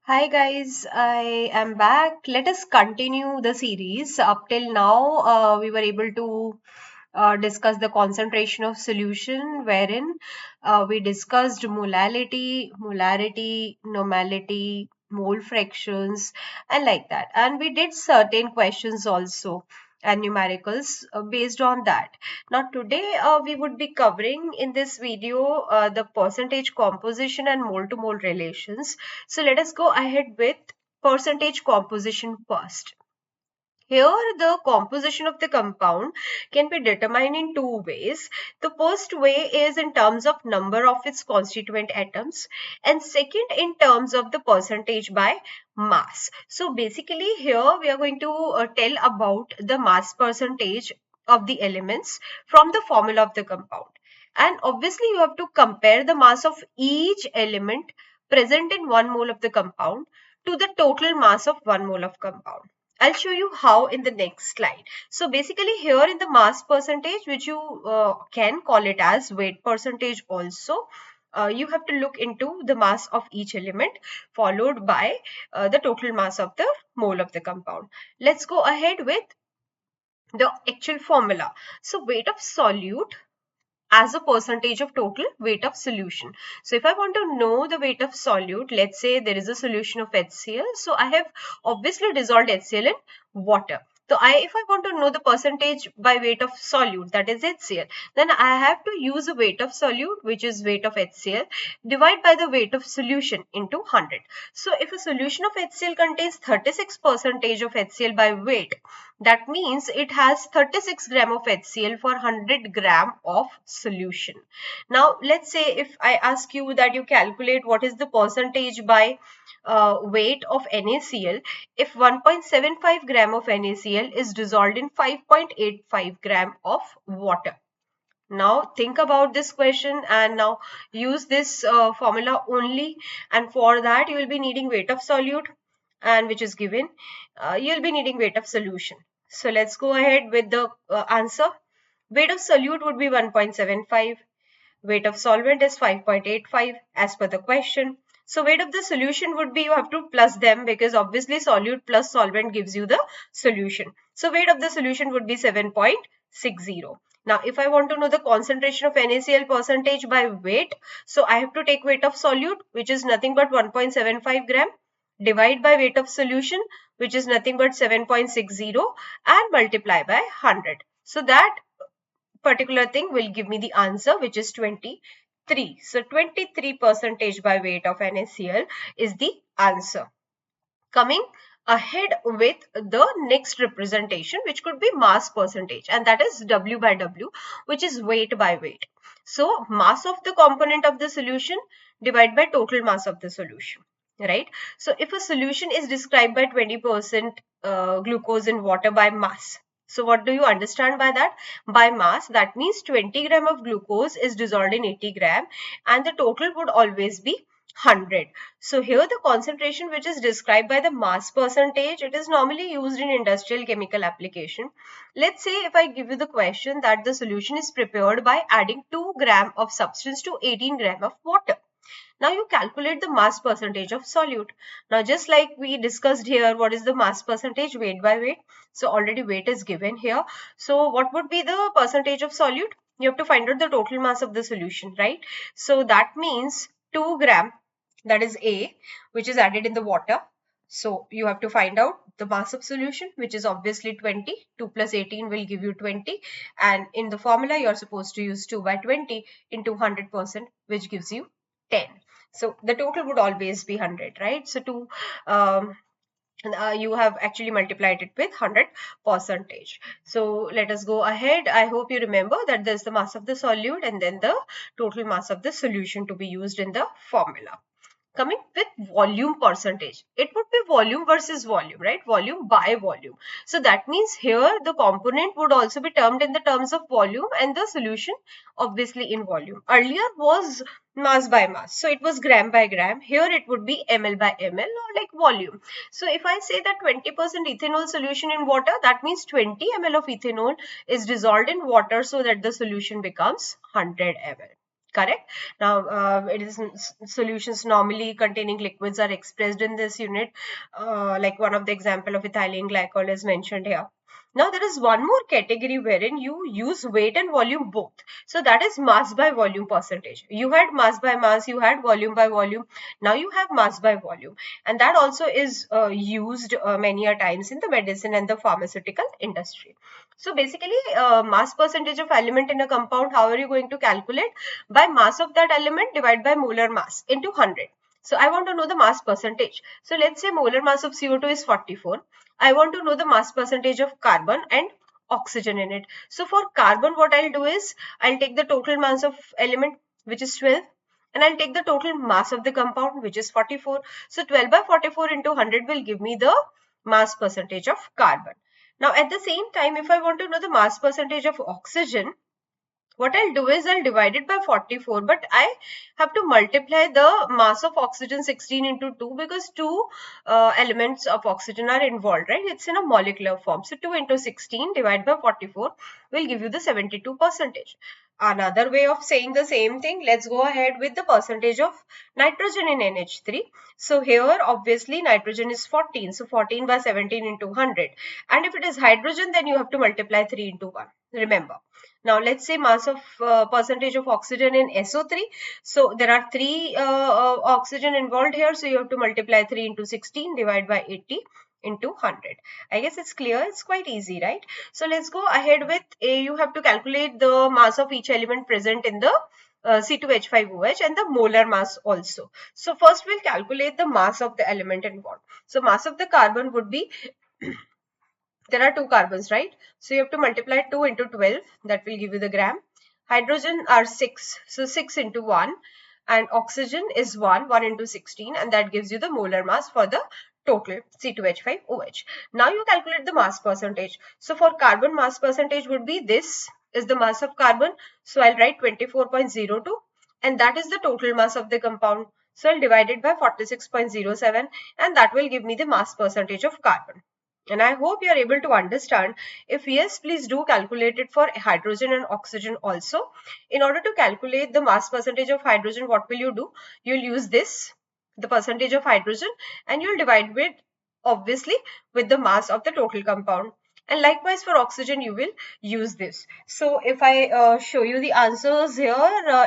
Hi guys, I am back. Let us continue the series. Up till now, we were able to discuss the concentration of solution, wherein we discussed molarity, normality, mole fractions, and like that. And we did certain questions also and numericals based on that. Now, today we would be covering in this video the percentage composition and mole to mole relations. So let us go ahead with percentage composition first. Here, the composition of the compound can be determined in two ways. The first way is in terms of number of its constituent atoms, and second in terms of the percentage by mass. So basically here we are going to tell about the mass percentage of the elements from the formula of the compound. And obviously you have to compare the mass of each element present in 1 mole of the compound to the total mass of 1 mole of compound. I'll show you how in the next slide. So basically here in the mass percentage, which you can call it as weight percentage also, you have to look into the mass of each element followed by the total mass of the mole of the compound. Let's go ahead with the actual formula. So weight of solute as a percentage of total weight of solution. So if I want to know the weight of solute, let's say there is a solution of HCl. So I have obviously dissolved HCl in water. So if I want to know the percentage by weight of solute, that is HCl, then I have to use a weight of solute, which is weight of HCl, divide by the weight of solution into 100. So if a solution of HCl contains 36% of HCl by weight, that means it has 36 gram of HCl for 100 gram of solution. Now, let's say if I ask you that you calculate what is the percentage by weight of NaCl, if 1.75 gram of NaCl is dissolved in 5.85 gram of water. Now think about this question and now use this formula only, and for that you will be needing weight of solute, and which is given. You'll be needing weight of solution. So let's go ahead with the answer. Weight of solute would be 1.75. Weight of solvent is 5.85 as per the question. So weight of the solution would be, you have to plus them because obviously solute plus solvent gives you the solution. So weight of the solution would be 7.60. Now if I want to know the concentration of NaCl percentage by weight, so I have to take weight of solute, which is nothing but 1.75 gram, divide by weight of solution, which is nothing but 7.60, and multiply by 100. So that particular thing will give me the answer, which is 23. So 23 percentage by weight of NaCl is the answer. Coming ahead with the next representation, which could be mass percentage, and that is W by W, which is weight by weight. So mass of the component of the solution divided by total mass of the solution, right? So if a solution is described by 20% glucose in water by mass, so what do you understand by that? By mass, that means 20 gram of glucose is dissolved in 80 gram, and the total would always be 100. So here the concentration which is described by the mass percentage, it is normally used in industrial chemical application. Let's say if I give you the question that the solution is prepared by adding 2 gram of substance to 18 gram of water. Now you calculate the mass percentage of solute. Now just like we discussed here, what is the mass percentage? Weight by weight. So already weight is given here. So what would be the percentage of solute? You have to find out the total mass of the solution, right? So that means 2 gram, that is A, which is added in the water. So you have to find out the mass of solution, which is obviously 20. 2 plus 18 will give you 20. And in the formula, you're supposed to use 2 by 20 into 100%, which gives you 10. So the total would always be 100, right? So you have actually multiplied it with 100 percentage. So let us go ahead. I hope you remember that there's the mass of the solute and then the total mass of the solution to be used in the formula. Coming with volume percentage, it would be volume versus volume, right? Volume by volume. So that means here the component would also be termed in the terms of volume and the solution obviously in volume. Earlier was mass by mass, so it was gram by gram. Here it would be ml by ml, or like volume. So if I say that 20% ethanol solution in water, that means 20 ml of ethanol is dissolved in water so that the solution becomes 100 ml. Correct. Now, it is solutions normally containing liquids are expressed in this unit, like one of the example of ethylene glycol is mentioned here. Now, there is one more category wherein you use weight and volume both. So that is mass by volume percentage. You had mass by mass, you had volume by volume. Now you have mass by volume, and that also is used many a times in the medicine and the pharmaceutical industry. So basically, mass percentage of element in a compound, how are you going to calculate? By mass of that element divided by molar mass into 100. So I want to know the mass percentage. So let's say molar mass of CO2 is 44. I want to know the mass percentage of carbon and oxygen in it. So for carbon, what I'll do is I'll take the total mass of element, which is 12, and I'll take the total mass of the compound, which is 44. So 12 by 44 into 100 will give me the mass percentage of carbon. Now at the same time, if I want to know the mass percentage of oxygen, what I'll do is I'll divide it by 44, but I have to multiply the mass of oxygen 16 into 2 because two elements of oxygen are involved, right? It's in a molecular form. So 2 into 16 divided by 44 will give you the 72 percentage. Another way of saying the same thing, let's go ahead with the percentage of nitrogen in NH3. So here obviously nitrogen is 14. So 14 by 17 into 100. And if it is hydrogen, then you have to multiply 3 into 1. Remember. Now let's say mass of percentage of oxygen in SO3. So there are three oxygen involved here. So you have to multiply 3 into 16 divided by 80 into 100. I guess it's clear. It's quite easy, right? So let's go ahead with you have to calculate the mass of each element present in the C2H5OH and the molar mass also. So first we'll calculate the mass of the element involved. So mass of the carbon would be there are two carbons, right? So you have to multiply 2 into 12. That will give you the gram. Hydrogen are 6. So 6 into 1. And oxygen is 1. 1 into 16. And that gives you the molar mass for the total C2H5OH. Now you calculate the mass percentage. So for carbon, mass percentage would be this is the mass of carbon. So I'll write 24.02. And that is the total mass of the compound. So I'll divide it by 46.07. And that will give me the mass percentage of carbon. And I hope you are able to understand. If yes, please do calculate it for hydrogen and oxygen also. In order to calculate the mass percentage of hydrogen, what will you do? You'll use this, the percentage of hydrogen, and you'll divide with, obviously, with the mass of the total compound. And likewise for oxygen, you will use this. So if I show you the answers here,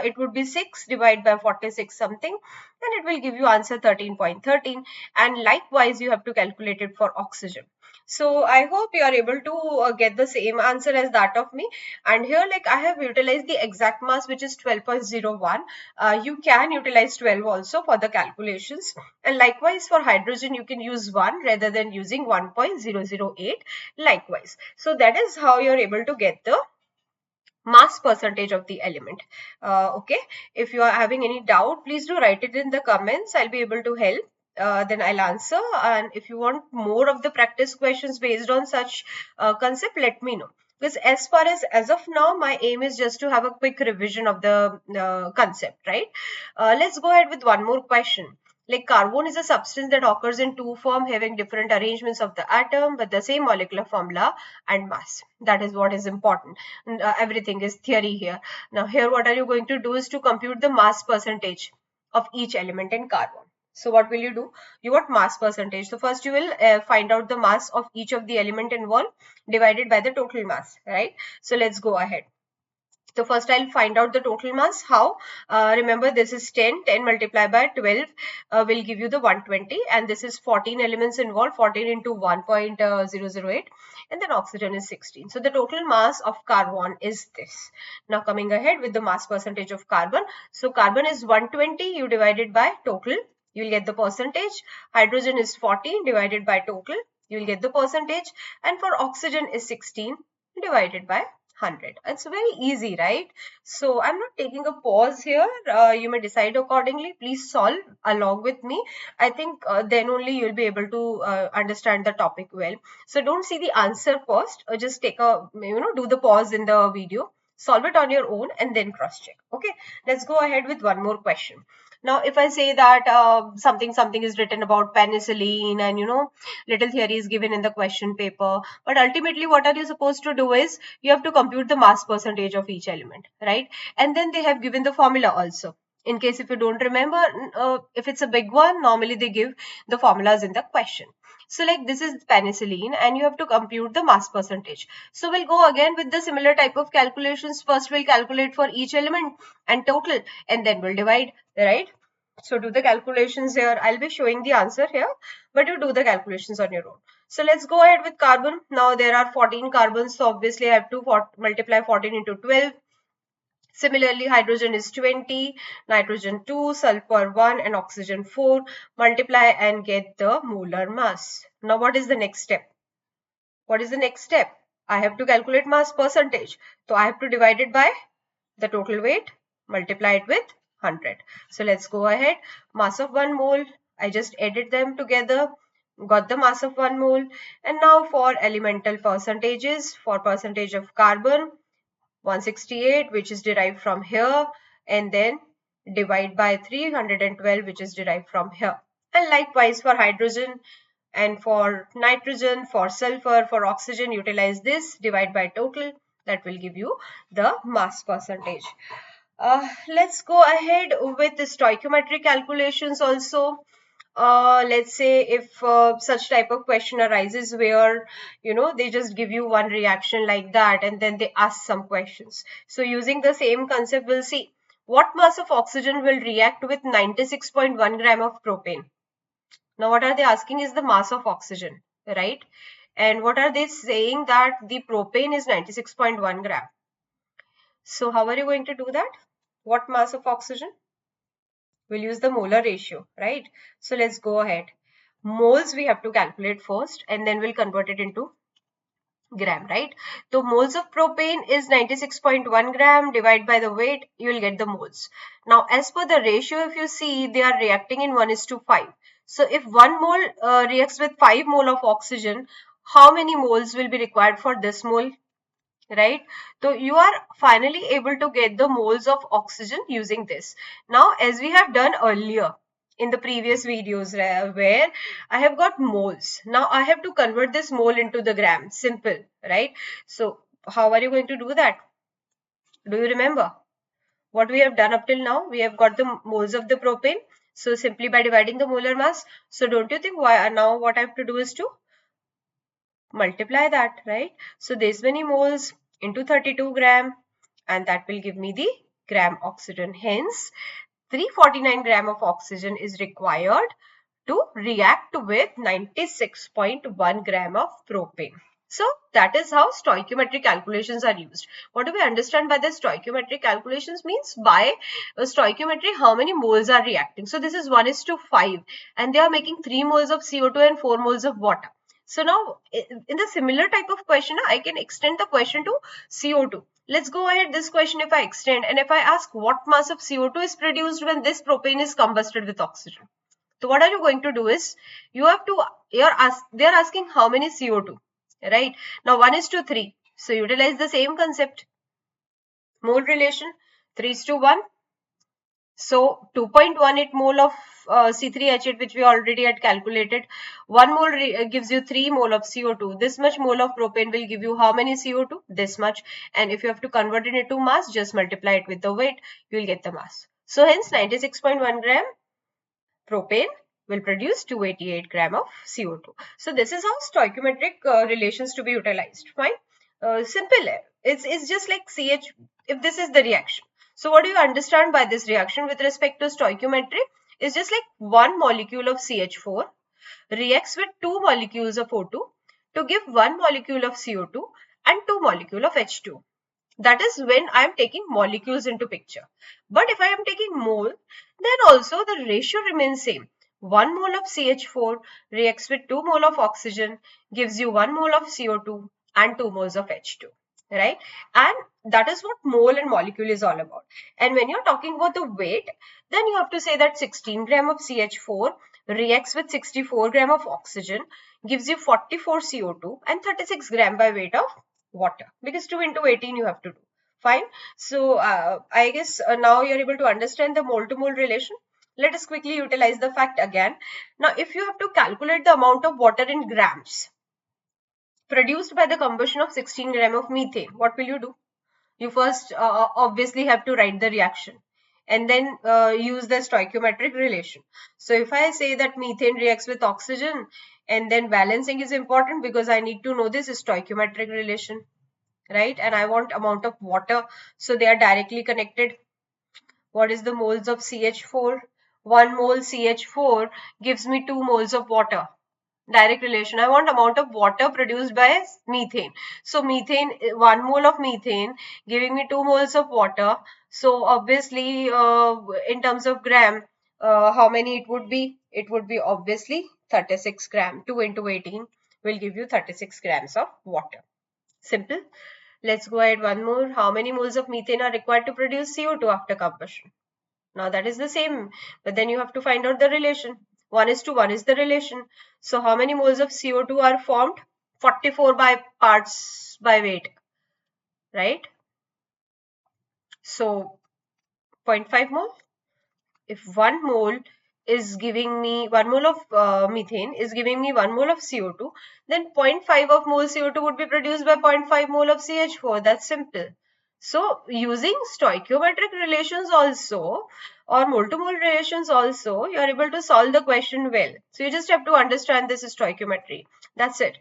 it would be 6 divided by 46 something, and it will give you answer 13.13. And likewise, you have to calculate it for oxygen. So I hope you are able to get the same answer as that of me. And here, like I have utilized the exact mass, which is 12.01. You can utilize 12 also for the calculations. And likewise for hydrogen, you can use 1 rather than using 1.008 likewise. So that is how you're able to get the mass percentage of the element. Okay, if you are having any doubt, please do write it in the comments. I'll be able to help. Then I'll answer. And if you want more of the practice questions based on such concept, let me know. Because as far as of now, my aim is just to have a quick revision of the concept, right? Let's go ahead with one more question. Like carbon is a substance that occurs in two form having different arrangements of the atom but the same molecular formula and mass. That is what is important. Everything is theory here. Now here what are you going to do is to compute the mass percentage of each element in carbon. So what will you do? You want mass percentage. So first you will find out the mass of each of the element involved divided by the total mass, right? So let's go ahead. So first I'll find out the total mass. How? Remember this is 10. 10 multiplied by 12 will give you the 120. And this is 14 elements involved. 14 into 1.008. And then oxygen is 16. So the total mass of carbon is this. Now coming ahead with the mass percentage of carbon. So carbon is 120. You divide it by total. You will get the percentage. Hydrogen is 14 divided by total. You will get the percentage. And for oxygen is 16 divided by 100. It's very easy, right? So I'm not taking a pause here. You may decide accordingly. Please solve along with me. I think then only you'll be able to understand the topic well. So don't see the answer first. Just take a, do the pause in the video. Solve it on your own and then cross check. Okay, let's go ahead with one more question. Now if I say that something is written about penicillin, and little theory is given in the question paper, but ultimately what are you supposed to do is you have to compute the mass percentage of each element, right? And then they have given the formula also. In case if you don't remember, if it's a big one, normally they give the formulas in the question. So like this is penicillin and you have to compute the mass percentage. So we'll go again with the similar type of calculations. First we'll calculate for each element and total, and then we'll divide, right? So do the calculations here. I'll be showing the answer here, but you do the calculations on your own. So let's go ahead with carbon. Now there are 14 carbons, so obviously I have to multiply 14 into 12. Similarly, hydrogen is 20, nitrogen 2, sulfur 1, and oxygen 4. Multiply and get the molar mass. Now, what is the next step? What is the next step? I have to calculate mass percentage. So, I have to divide it by the total weight, multiply it with 100. So, let's go ahead. Mass of 1 mole. I just added them together, got the mass of 1 mole. And now for elemental percentages, for percentage of carbon, 168, which is derived from here, and then divide by 312, which is derived from here. And likewise for hydrogen and for nitrogen, for sulfur, for oxygen, utilize this, divide by total. That will give you the mass percentage. Let's go ahead with the stoichiometry calculations also. Let's say if such type of question arises where they just give you one reaction like that and then they ask some questions. So using the same concept, we'll see what mass of oxygen will react with 96.1 gram of propane. Now what are they asking is the mass of oxygen, right? And what are they saying that the propane is 96.1 gram. So how are you going to do that? What mass of oxygen? We'll use the molar ratio, right? So let's go ahead. Moles we have to calculate first and then we'll convert it into gram, right? So moles of propane is 96.1 gram. Divide by the weight, you will get the moles. Now as per the ratio, if you see, they are reacting in 1:5. So if 1 mole reacts with 5 mole of oxygen, how many moles will be required for this mole? Right? So you are finally able to get the moles of oxygen using this. Now, as we have done earlier in the previous videos where I have got moles. Now I have to convert this mole into the gram. Simple, right? So how are you going to do that? Do you remember? What we have done up till now? We have got the moles of the propane. So simply by dividing the molar mass. So don't you think why now what I have to do is to multiply that, right? So this many moles into 32 gram, and that will give me the gram oxygen. Hence 349 gram of oxygen is required to react with 96.1 gram of propane. So that is how stoichiometric calculations are used. What do we understand by the stoichiometric calculations? Means by stoichiometry how many moles are reacting. So this is 1:5 and they are making 3 moles of CO2 and 4 moles of water. So now in the similar type of question, I can extend the question to CO2. Let's go ahead this question if I extend and if I ask what mass of CO2 is produced when this propane is combusted with oxygen. So what are you going to do is you have to they are asking how many CO2, right? Now 1:3. So utilize the same concept. Mole relation 3:1. So 2.18 mole of C3H8 which we already had calculated. 1 mole gives you 3 mole of CO2. This much mole of propane will give you how many CO2? This much. And if you have to convert it into mass, just multiply it with the weight. You will get the mass. So hence 96.1 gram propane will produce 288 gram of CO2. So this is how stoichiometric relations to be utilized. Fine. Simple. It's just like CH if this is the reaction. So what do you understand by this reaction with respect to stoichiometry? It's just like one molecule of CH4 reacts with two molecules of O2 to give one molecule of CO2 and two molecule of H2. That is when I am taking molecules into picture. But if I am taking mole, then also the ratio remains same. 1 mole of CH4 reacts with 2 mole of oxygen, gives you 1 mole of CO2 and 2 moles of H2. Right? And that is what mole and molecule is all about. And when you're talking about the weight, then you have to say that 16 gram of CH4 reacts with 64 gram of oxygen, gives you 44 CO2 and 36 gram by weight of water, because 2 into 18 you have to do. Fine. So I guess now you're able to understand the mole to mole relation. Let us quickly utilize the fact again. Now, if you have to calculate the amount of water in grams produced by the combustion of 16 gram of methane, what will you do? You first obviously have to write the reaction and then use the stoichiometric relation. So if I say that methane reacts with oxygen, and then balancing is important because I need to know this stoichiometric relation, right? And I want amount of water, so they are directly connected. What is the moles of CH4? 1 mole CH4 gives me 2 moles of water. Direct relation. I want amount of water produced by methane. So methane, 1 mole of methane giving me 2 moles of water. So obviously, in terms of gram, how many it would be? It would be obviously 36 gram. 2 into 18 will give you 36 grams of water. Simple. Let's go ahead one more. How many moles of methane are required to produce CO2 after combustion? Now that is the same, but then you have to find out the relation. 1 is to 1 is the relation. So how many moles of CO2 are formed? 44 by parts by weight, right? So zero point 0.5 mole. If 1 mole is giving me 1 mole of methane is giving me 1 mole of CO2, then zero point 0.5 of mole CO2 would be produced by zero point 0.5 mole of CH4. That's simple. So using stoichiometric relations also, or mole to mole relations also, you are able to solve the question well. So you just have to understand this stoichiometry. That's it.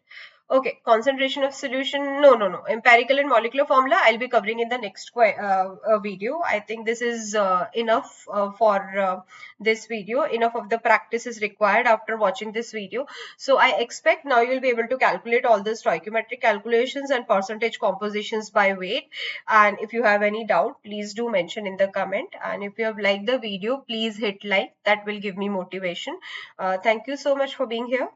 Okay, concentration of solution. No. Empirical and molecular formula I'll be covering in the next video. I think this is enough for this video. Enough of the practice is required after watching this video. So I expect now you'll be able to calculate all the stoichiometric calculations and percentage compositions by weight. And if you have any doubt, please do mention in the comment. And if you have liked the video, please hit like. That will give me motivation. Thank you so much for being here.